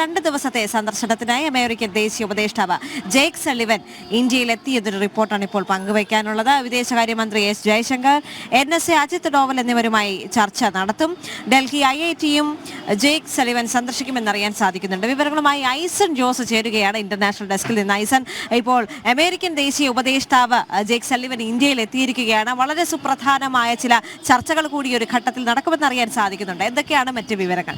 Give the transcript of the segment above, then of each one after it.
2 ദിവസത്തെ സന്ദർശനത്തിനായി അമേരിക്കൻ ദേശീയ ഉപദേഷ്ടാവ് ജേക്ക് സള്ളിവൻ ഇന്ത്യയിലെത്തിയതൊരു റിപ്പോർട്ടാണ് ഇപ്പോൾ പങ്കുവയ്ക്കാനുള്ളത്. വിദേശകാര്യമന്ത്രി എസ് ജയശങ്കർ, NSA അജിത് ഡോവൽ എന്നിവരുമായി ചർച്ച നടത്തും. ഡൽഹി IITയും ജേക്ക് സള്ളിവൻ സന്ദർശിക്കുമെന്നറിയാൻ സാധിക്കുന്നുണ്ട്. വിവരങ്ങളുമായി ഐസൺ ജോസ് ചേരുകയാണ് ഇന്റർനാഷണൽ ഡെസ്കിൽ നിന്ന്. ഐസൺ, ഇപ്പോൾ അമേരിക്കൻ ദേശീയ ഉപദേഷ്ടാവ് ജേക്ക് സള്ളിവൻ ഇന്ത്യയിൽ എത്തിയിരിക്കുകയാണ്. വളരെ സുപ്രധാനമായ ചില ചർച്ചകൾ കൂടി ഒരു ഘട്ടത്തിൽ നടക്കുമെന്ന് അറിയാൻ സാധിക്കുന്നുണ്ട്. എന്തൊക്കെയാണ് മറ്റ് വിവരങ്ങൾ?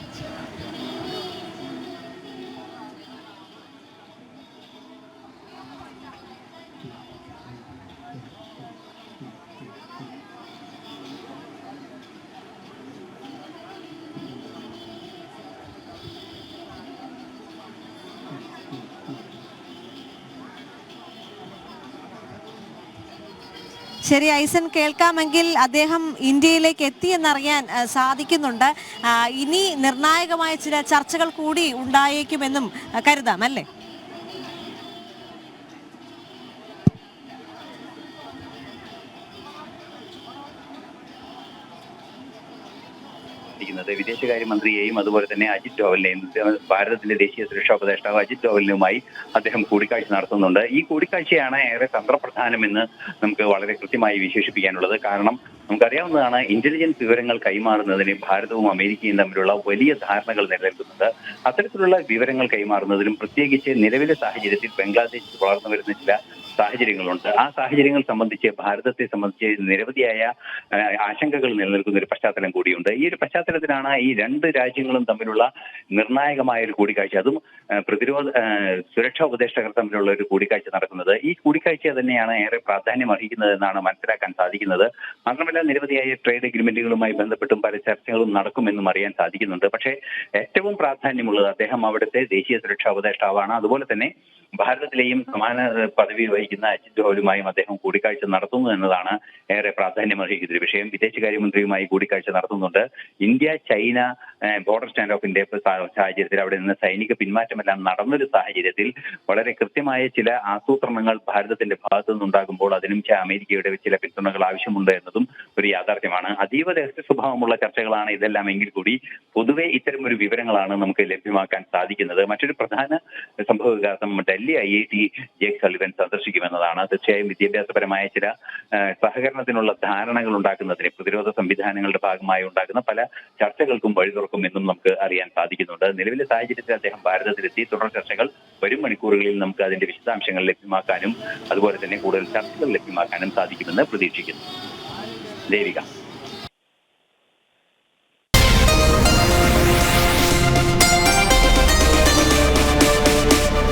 ശരി ഐസൻ, കേൾക്കാമെങ്കിൽ അദ്ദേഹം ഇന്ത്യയിലേക്ക് എത്തിയെന്നറിയാൻ സാധിക്കുന്നുണ്ട്. ഇനി നിർണായകമായ ചില ചർച്ചകൾ കൂടി ഉണ്ടായേക്കുമെന്നും കരുതാം അല്ലേ? വിദേശകാര്യമന്ത്രിയെയും അതുപോലെ തന്നെ അജിത് ഡോവലിനെയും, ഭാരതത്തിന്റെ ദേശീയ സുരക്ഷാ ഉപദേഷ്ടാവ് അജിത് ഡോവലിനുമായി അദ്ദേഹം കൂടിക്കാഴ്ച നടത്തുന്നുണ്ട്. ഈ കൂടിക്കാഴ്ചയാണ് ഏറെ തന്ത്രപ്രധാനമെന്ന് നമുക്ക് വളരെ കൃത്യമായി വിശേഷിപ്പിക്കാനുള്ളത്. കാരണം നമുക്കറിയാവുന്നതാണ്, ഇന്റലിജൻസ് വിവരങ്ങൾ കൈമാറുന്നതിന് ഭാരതവും അമേരിക്കയും തമ്മിലുള്ള വലിയ ധാരണകൾ നിലനിൽക്കുന്നുണ്ട്. അത്തരത്തിലുള്ള വിവരങ്ങൾ കൈമാറുന്നതിലും പ്രത്യേകിച്ച് നിലവിലെ സാഹചര്യത്തിൽ ബംഗ്ലാദേശിൽ വളർന്നു വരുന്ന ചില സാഹചര്യങ്ങളുണ്ട്. ആ സാഹചര്യങ്ങൾ സംബന്ധിച്ച് ഭാരതത്തെ സംബന്ധിച്ച് നിരവധിയായ ആശങ്കകൾ നിലനിൽക്കുന്ന ഒരു പശ്ചാത്തലം കൂടിയുണ്ട്. ഈ ഒരു പശ്ചാത്തലത്തിലാണ് ഈ രണ്ട് രാജ്യങ്ങളും തമ്മിലുള്ള നിർണായകമായ ഒരു കൂടിക്കാഴ്ച, അതും സുരക്ഷാ ഉപദേഷ്ടാക്കൾ തമ്മിലുള്ള ഒരു കൂടിക്കാഴ്ച നടക്കുന്നത്. ഈ കൂടിക്കാഴ്ച തന്നെയാണ് ഏറെ പ്രാധാന്യം അർഹിക്കുന്നത് എന്നാണ് മനസ്സിലാക്കാൻ സാധിക്കുന്നത്. മാത്രമല്ല, നിരവധിയായ ട്രേഡ് എഗ്രിമെന്റുകളുമായി ബന്ധപ്പെട്ടും പല ചർച്ചകളും നടക്കുമെന്നും അറിയാൻ സാധിക്കുന്നുണ്ട്. പക്ഷേ ഏറ്റവും പ്രാധാന്യമുള്ളത് അദ്ദേഹം അവിടുത്തെ ദേശീയ സുരക്ഷാ ഉപദേഷ്ടാവാണ്. അതുപോലെ തന്നെ ഭാരതത്തിലെയും സമാന പദവി വഹിക്കുന്ന അജിത് ഡോവലുമായും അദ്ദേഹം കൂടിക്കാഴ്ച നടത്തുന്നു എന്നതാണ് ഏറെ പ്രാധാന്യം അർഹിക്കുന്ന ഒരു വിഷയം. വിദേശകാര്യമന്ത്രിയുമായി കൂടിക്കാഴ്ച നടത്തുന്നുണ്ട്. ഇന്ത്യ ചൈന ബോർഡർ സ്റ്റാൻഡ് ഓഫിന്റെ സാഹചര്യത്തിൽ അവിടെ നിന്ന് സൈനിക പിന്മാറ്റമെല്ലാം നടന്നൊരു സാഹചര്യത്തിൽ വളരെ കൃത്യമായ ചില ആസൂത്രണങ്ങൾ ഭാരതത്തിന്റെ ഭാഗത്തു നിന്നുണ്ടാകുമ്പോൾ അതിനും അമേരിക്കയുടെ ചില പിന്തുണകൾ ആവശ്യമുണ്ട് എന്നതും ഒരു യാഥാർത്ഥ്യമാണ്. അതീവ രഹസ്യ സ്വഭാവമുള്ള ചർച്ചകളാണ് ഇതെല്ലാം എങ്കിൽ കൂടി പൊതുവെ ഇത്തരം ഒരു വിവരങ്ങളാണ് നമുക്ക് ലഭ്യമാക്കാൻ സാധിക്കുന്നത്. മറ്റൊരു പ്രധാന സംഭവ വികാസം ഡൽഹി IIT ജേക്ക് സള്ളിവൻ സന്ദർശിക്കുമെന്നതാണ്. തീർച്ചയായും വിദ്യാഭ്യാസപരമായ ചില സഹകരണത്തിനുള്ള ധാരണകൾ ഉണ്ടാക്കുന്നതിന് പ്രതിരോധ സംവിധാനങ്ങളുടെ ഭാഗമായി ഉണ്ടാകുന്ന പല ചർച്ചകൾക്കും വഴി തുറക്കുമെന്നും നമുക്ക് അറിയാൻ സാധിക്കുന്നുണ്ട്. നിലവിലെ സാഹചര്യത്തിൽ അദ്ദേഹം ഭാരതത്തിലെത്തി തുടർ ചർച്ചകൾ വരും മണിക്കൂറുകളിൽ നമുക്ക് അതിന്റെ വിശദാംശങ്ങൾ ലഭ്യമാക്കാനും അതുപോലെ തന്നെ കൂടുതൽ ചർച്ചകൾ ലഭ്യമാക്കാനും സാധിക്കുമെന്ന് പ്രതീക്ഷിക്കുന്നു. ദേവിക.